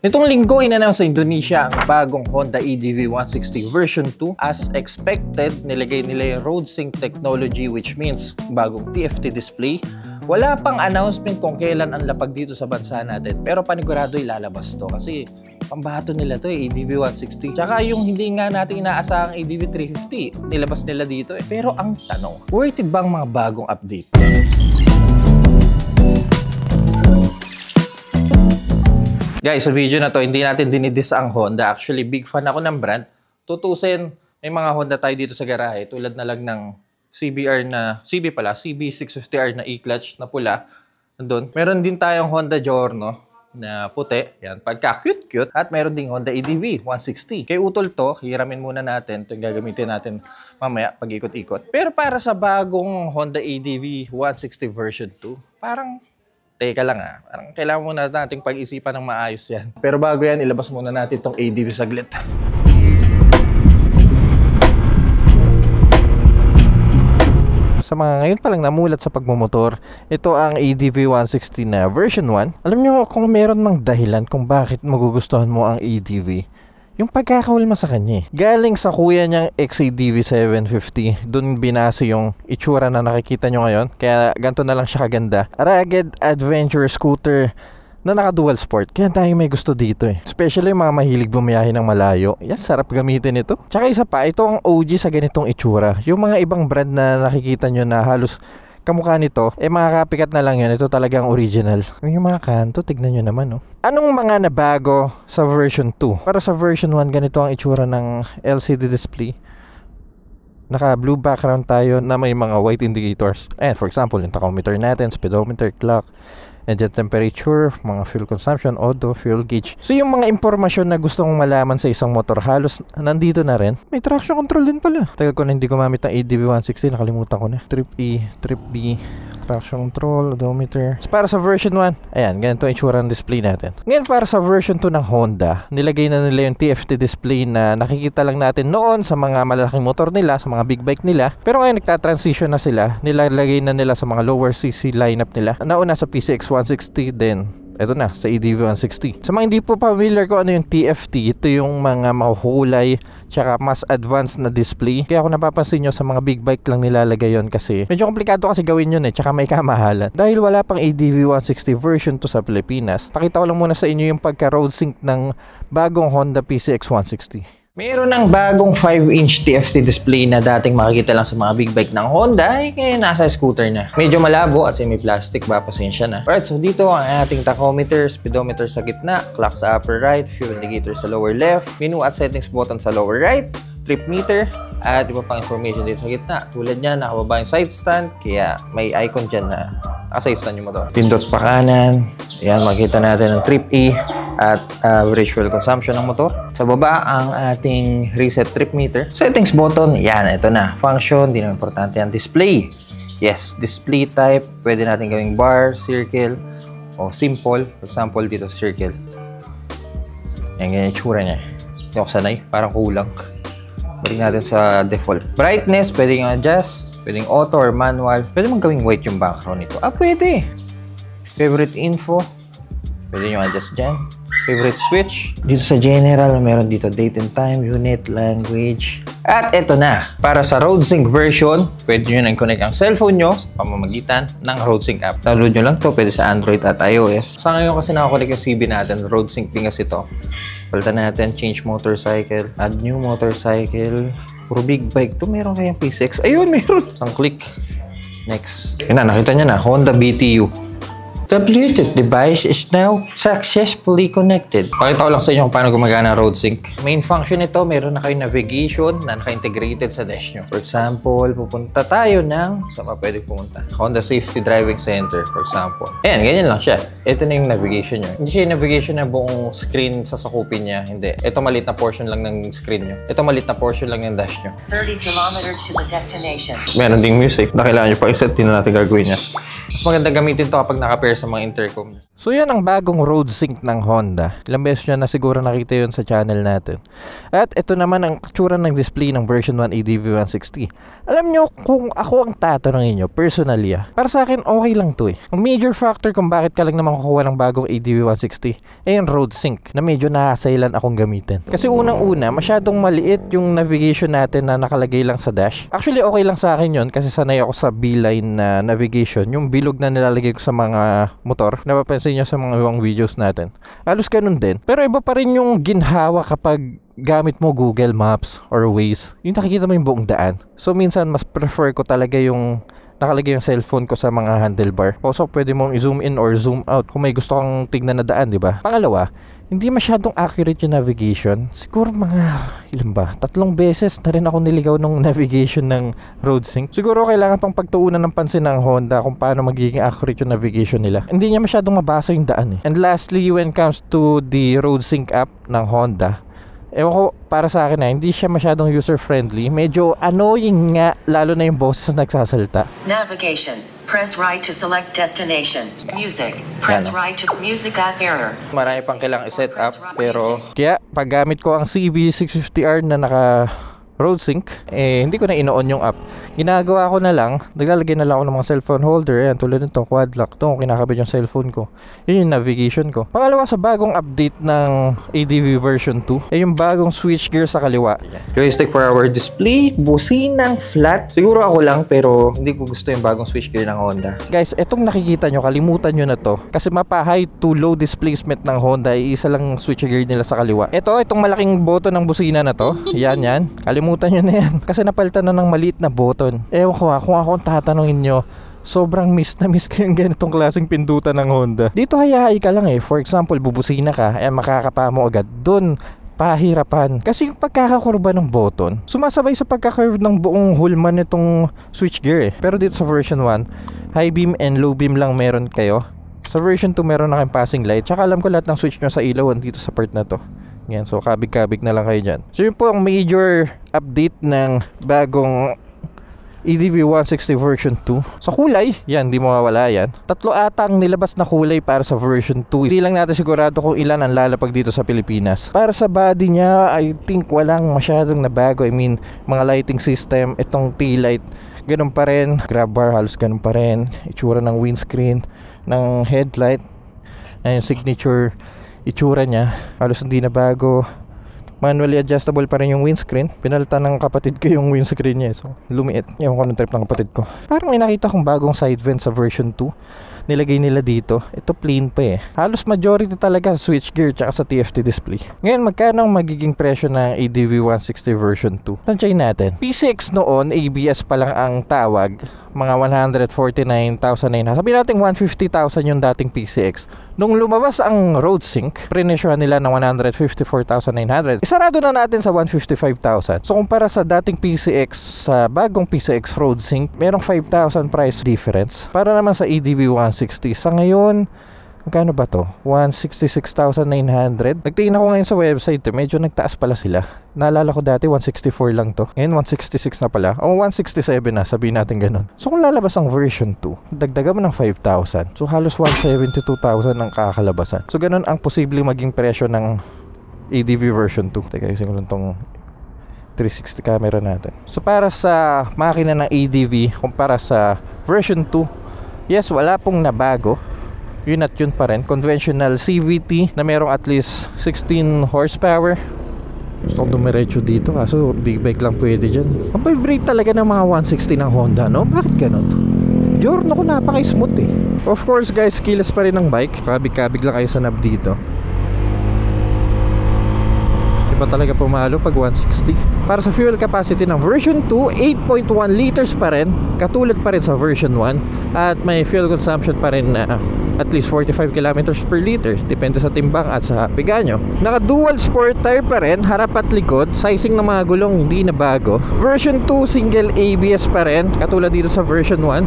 Nitong linggo, in-announce sa Indonesia ang bagong Honda EDV 160 version 2. As expected, nilagay nila yung Road Sync technology, which means bagong TFT display. Wala pang announcement kung kailan ang lapag dito sa bansa natin, pero panigurado ilalabas to kasi pambato nila to EDV 160. Tsaka yung hindi nga natin inaasahang EDV 350, nilabas nila dito Pero ang tanong, worth it bang mga bagong update? Guys, sa video na to, hindi natin dinidis ang Honda. Actually, big fan ako ng brand. Tutusin, may mga Honda tayo dito sa garahe. Tulad na lang ng CB650R na e-clutch na pula. Nandun. Meron din tayong Honda Giorno na puti. Yan, pagka cute-cute. At meron ding Honda EDV 160. Kay utol to, hiramin muna natin. Ito yung gagamitin natin mamaya pag ikot-ikot. Pero para sa bagong Honda EDV 160 version 2, parang teka lang parang kailangan muna natin pag-isipan ng maayos yan. Pero bago yan, ilabas muna natin itong ADV saglit. Sa mga ngayon palang namulat sa pagmumotor, ito ang EDV 160 na version 1. Alam nyo kung meron mang dahilan kung bakit magugustuhan mo ang EDV, yung pagkakahulma sa kanya. Galing sa kuya niyang XADV 750, dun binase yung itsura na nakikita nyo ngayon. Kaya ganito na lang siya kaganda. Rugged adventure scooter na naka-dual sport. Kaya tayo may gusto dito Especially yung mga mahilig bumiyahe ng malayo. Yan, sarap gamitin ito. Tsaka isa pa, ito ang OG sa ganitong itsura. Yung mga ibang brand na nakikita nyo na halos kamukha nito, mga kapikat na lang yun. Ito talagang original. Yung mga kanto, tignan nyo naman Anong mga nabago sa version 2? Para sa version 1, ganito ang itsura ng LCD display. Naka blue background tayo na may mga white indicators. For example, yung tachometer natin, speedometer, clock, engine temperature, mga fuel consumption, auto, fuel gauge. So yung mga impormasyon na gusto mong malaman sa isang motor, halos nandito na rin. May traction control din pala. Tagal ko na hindi gumamit ng EDV 160, nakalimutan ko na. Trip E, Trip B, traction control, odometer. So, para sa version 1, ayan, ganito ang itsura ng display natin. Ngayon para sa version 2 ng Honda, nilagay na nila yung TFT display na nakikita lang natin noon sa mga malalaking motor nila, sa mga big bike nila. Pero ngayon nagta-transition na sila, nilalagay na nila sa mga lower CC lineup nila. Nauna sa PCX 160 din. Ito na, sa EDV 160. Sa mga hindi po familiar ko ano yung TFT, ito yung mga mahuhulay tsaka mas advanced na display. Kaya kung napapansin nyo, sa mga big bike lang nilalagay yon kasi medyo komplikado kasi gawin yun tsaka may kamahalan. Dahil wala pang EDV 160 version to sa Pilipinas, pakita ko lang muna sa inyo yung pagka road sync ng bagong Honda PCX 160. Meron ng bagong 5-inch TFT display na dating makikita lang sa mga big bike ng Honda, ngayon nasa scooter na. Medyo malabo kasi may plastic ba, pasensya na. Alright, so dito ang ating tachometer, speedometer sa gitna, clock sa upper right, fuel indicator sa lower left, menu at settings button sa lower right, trip meter, at iba pang information dito sa gitna. Tulad niya, nakababa yung side stand, kaya may icon dyan na side stand yung motor. Pindot pa kanan, ayan, makikita natin ang trip E at average fuel consumption ng motor. Sa baba, ang ating reset trip meter. Settings button, yan, ito na. Function, di na importante yan. Display. Yes, display type. Pwede natin gawing bar, circle, o simple. For example, dito circle. Yan, ganyan yung tsura niya. Hindi ako sanay, parang kulang. Balik natin sa default. Brightness, pwede yung adjust. Pwedeng auto or manual. Pwede mong gawing white yung background nito. Pwede. Favorite info. Pwede nyo adjust dyan. Favorite switch. Dito sa general, meron dito date and time, unit, language. At eto na. Para sa road sync version, pwede nyo nang connect ang cellphone nyo sa pamamagitan ng road sync app. Download nyo lang to. Pwede sa Android at iOS. Sa ngayon kasi nakakulik yung CB natin. Road sync din kasi to. Palitan natin. Change motorcycle. Add new motorcycle. Puro big bike to. Meron kayang PCX. Ayun, meron. Isang click. Next. Yun na, nakita nyo na. Honda BTU. The Bluetooth device is now successfully connected. Pakita ko lang sa inyo kung paano gumagana ang road sync. Main function nito, meron na kayong navigation na naka-integrated sa dash nyo. For example, pupunta tayo ng... Saan pa pwede pumunta? Honda Safety Driving Center, for example. Ayan, ganyan lang siya. Ito na yung navigation nyo. Hindi siya yung navigation na buong screen sasakupin niya. Hindi. Ito maliit na portion lang ng screen nyo. Ito maliit na portion lang ng dash nyo. 30 kilometers to the destination. Meron ding music na kailangan nyo pa-iset. Hindi na natin gagawin niya. Mas maganda gamitin to kapag naka-pair sa mga intercom. So yan ang bagong road sync ng Honda. Ilang beses nyo na siguro nakita yun sa channel natin. At ito naman ang tsura ng display ng version 1 ADV 160. Alam nyo, kung ako ang tatanungin nyo, personally para sa akin okay lang to eh. Ang major factor kung bakit ka lang naman kukuha ng bagong ADV 160 ay yung road sync na medyo nakasailan akong gamitin. Kasi unang-una, masyadong maliit yung navigation natin na nakalagay lang sa dash. Actually okay lang sa akin yun kasi sanay ako sa beeline na navigation, yung bilog na nilalagay ko sa mga motor. Napapansin nyo sa mga ibang videos natin. Halos ganun din. Pero iba pa rin yung ginhawa kapag gamit mo Google Maps or Waze. Yung nakikita mo yung buong daan. So minsan mas prefer ko talaga yung nakalagay yung cellphone ko sa mga handlebar. Also pwede mong i-zoom in or zoom out kung may gusto kang tignan na daan, di ba? Pangalawa, hindi masyadong accurate yung navigation. Siguro mga ilan ba? 3 beses na rin ako niligaw ng navigation ng road sync. Siguro kailangan pang pagtuunan ng pansin ng Honda kung paano magiging accurate yung navigation nila. Hindi niya masyadong mabasa yung daan eh. And lastly, when it comes to the road sync app ng Honda, ewan ko, para sa akin hindi siya masyadong user-friendly. Medyo annoying nga, lalo na yung boses na nagsasalita. Navigation. Press right to select destination. Music. Press right to music at error. Marami pang kailangang i-set up, pero kaya pag gamit ko ang CB650R na naka road sync, hindi ko na ino-on yung app. Ginagawa ko na lang, naglalagay na lang ako ng mga cellphone holder. Ayan, tulad nito, quad lock. Ito, kinakabit yung cellphone ko. Yun yung navigation ko. Pangalawa, sa bagong update ng ADV version 2, yung bagong switch gear sa kaliwa. Joystick for our display, businang flat. Siguro ako lang, pero hindi ko gusto yung bagong switch gear ng Honda. Guys, etong nakikita nyo, kalimutan nyo na to. Kasi mapa-high to low displacement ng Honda, isa lang switch gear nila sa kaliwa. Itong malaking button ng busina na to, yan. Kalimutan nyo na yan. Kasi napalitan na ng maliit na button. Ewan ko kung ako tatanungin nyo, sobrang miss ko yung ganitong klaseng pindutan ng Honda. Dito hayay ka lang eh. For example, bubusina ka, makakapa mo agad. Doon, pahirapan. Kasi yung pagkakakurba ng button, sumasabay sa pagkakurve ng buong hulman nitong switchgear eh. Pero dito sa version 1, high beam and low beam lang meron kayo. Sa version 2, meron na kayong passing light. Tsaka alam ko lahat ng switch nyo sa ilaw dito sa part na to. Yan, so kabig-kabig na lang kayo dyan. So yun po ang major update ng bagong ADV 160 version 2. Sa kulay, yan, di mawawala yan. 3 ata ang nilabas na kulay para sa version 2. Hindi lang natin sigurado kung ilan ang lalapag dito sa Pilipinas. Para sa body niya, I think walang masyadong nabago. I mean, mga lighting system, itong tail light, ganun pa rin. Grab bar, halos ganun pa rin. Itsura ng windscreen, ng headlight, yung signature itsura niya, halos hindi na bago. Manually adjustable pa rin yung windscreen. Pinalitan ng kapatid ko yung windscreen niya, so lumiit. Yung ko ng trip ng kapatid ko. Parang may nakita kong bagong side vent sa version 2. Nilagay nila dito. Ito plain pa eh. Halos majority talaga sa switchgear tsaka sa TFT display. Ngayon, magkano ang magiging presyo ng ADV 160 version 2? Tansyahin natin. PCX noon, ABS pa lang ang tawag. Mga 149,900. Sabihin natin 150,000 yung dating PCX. Nung lumabas ang road sync, prenesyohan nila ng 154,900. Isarado na natin sa 155,000. So kumpara sa dating PCX sa bagong PCX road sync, merong 5,000 price difference. Para naman sa ADV 160, sa ngayon, magkano ba to? 166,900. Nagtingin ako ngayon sa website, medyo nagtaas pala sila. Naalala ko dati 164 lang to. Ngayon 166 na pala. O 167 na, sabihin natin ganun. So kung lalabas ang version 2, dagdagan mo ng 5,000. So halos 172,000 ang kakalabasan. So ganun ang posibleng maging presyo ng ADV version 2. Teka, ising ko lang tong 360 camera natin. So para sa makina ng ADV kumpara sa version 2, yes, wala pong nabago. Yun at yun pa rin. Conventional CVT na merong at least 16 horsepower. Gusto kong dumiretso dito, kaso big bike lang pwede dyan. Ang vibrate talaga ng mga 160 ng Honda, no? Bakit ganun? Giorno ko, napaka-smooth eh. Of course guys, keyless pa rin ng bike. Kabig-kabig lang kayo sa knob dito. Iba talaga pumalo pag 160. Para sa fuel capacity ng version 2, 8.1 liters pa rin, katulad pa rin sa version 1. At may fuel consumption pa rin na at least 45 kilometers per liter, depende sa timbang at sa biga nyo. Naka dual sport tire pa rin, harap at likod. Sizing ng mga gulong hindi na bago. Version 2, single ABS pa rin, katulad dito sa version 1.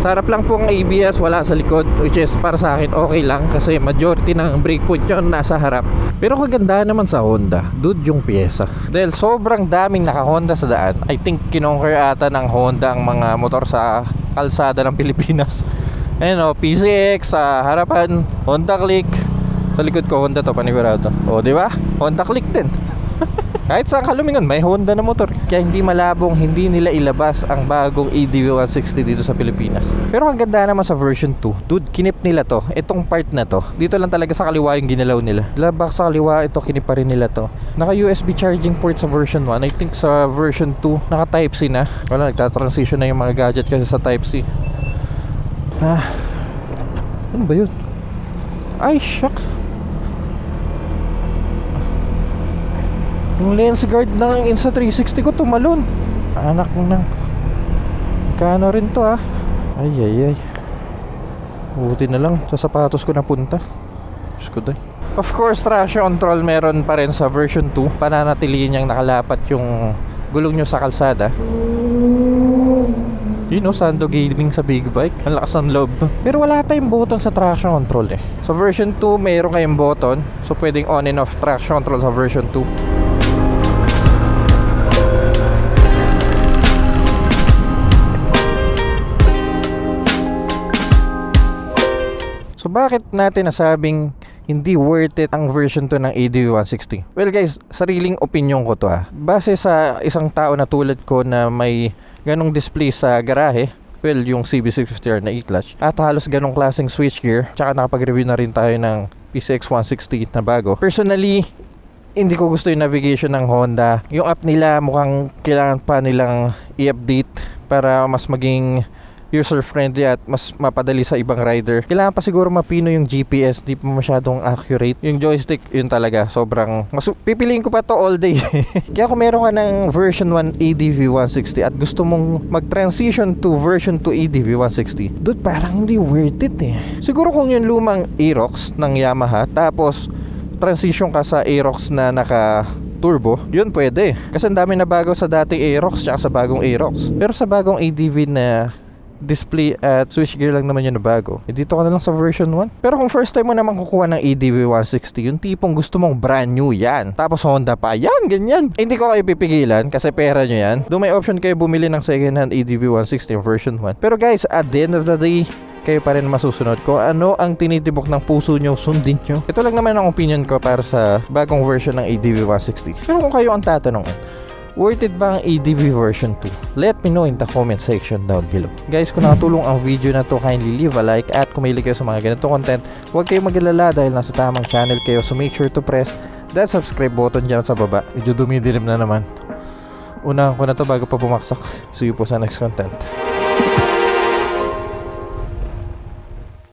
Sa harap lang po ang ABS, wala sa likod, which is para sa akin okay lang kasi majority ng brake foot nyo nasa harap. Pero kagandahan naman sa Honda, dude, yung pyesa. Dahil sobrang daming naka-Honda sa daan, I think kinonquer ata ng Honda ang mga motor sa kalsada ng Pilipinas. Ayan o, PCX sa harapan, Honda Click. Sa likod ko, Honda to, panigurado. O, di ba? Honda Click din. Kahit saan ka lumingon, may Honda na motor. Kaya hindi malabong hindi nila ilabas ang bagong ADV 160 dito sa Pilipinas. Pero ang ganda naman sa version 2, dude, kinip nila to. Itong part na to, dito lang talaga sa kaliwa yung ginalaw nila. Labak sa kaliwa, ito kinip pa rin nila to. Naka USB charging port sa version 1. I think sa version 2, naka Type C na. Wala, nagta-transition na yung mga gadget kasi sa Type C. Ano ba yun? Ay, shucks. Yung lens guard ng Insta360 ko tumalon. Anak mo nang. Kano rin to Ay. Buti na lang sa sapatos ko napunta. Diyos ko day. Of course, traction control meron pa rin sa version 2. Pananatiliin niyang nakalapat yung gulong nyo sa kalsada. Sando Gaming sa big bike. Ang lakas ng loob. Pero wala tayong button sa traction control Sa version 2, mayroon kayong button. So pwedeng on and off traction control sa version 2. So bakit natin nasabing hindi worth it ang version 2 ng ADV 160? Well guys, sariling opinion ko to Base sa isang tao na tulad ko na may ganong display sa garahe, well yung CB650R na e-clutch, at halos ganong klaseng switchgear, tsaka nakapag-review na rin tayo ng PCX 160 na bago. Personally, hindi ko gusto yung navigation ng Honda. Yung app nila mukhang kailangan pa nilang i-update para mas maging user-friendly at mas mapadali sa ibang rider. Kailangan pa siguro mapino yung GPS, di pa masyadong accurate. Yung joystick, yun talaga, sobrang pipiliin ko pa to all day. Kaya kung meron ka ng version 1 ADV 160 at gusto mong mag-transition to version 2 ADV 160, dude, parang hindi worth it Siguro kung yung lumang Aerox ng Yamaha, tapos transition ka sa Aerox na naka turbo, yun pwede. Kasi ang dami na bago sa dating Aerox tsaka sa bagong Aerox. Pero sa bagong ADV na display at switchgear lang naman yun na bago, dito ka na lang sa version 1. Pero kung first time mo naman kukuha ng ADV 160, yung tipong gusto mong brand new yan, tapos Honda pa, yan, ganyan, hindi ko kayo pipigilan kasi pera nyo yan. Doon may option kayo bumili ng second hand ADV 160 version 1. Pero guys, at the end of the day, kayo pa rin masusunod ko. Ano ang tinitibok ng puso nyo, sundin nyo. Ito lang naman ang opinion ko para sa bagong version ng ADV 160. Pero kung kayo ang tatanungin, worth it ba ang ADV version 2? Let me know in the comment section down below. Guys, kung nakatulong ang video na to, kindly leave a like at kung mahilig kayo sa mga ganito content, huwag kayong mag-alala dahil nasa tamang channel kayo. So make sure to press that subscribe button dyan sa baba. Medyo dumidilim na naman. Unahan ko na to bago pa bumaksak. See you po sa next content.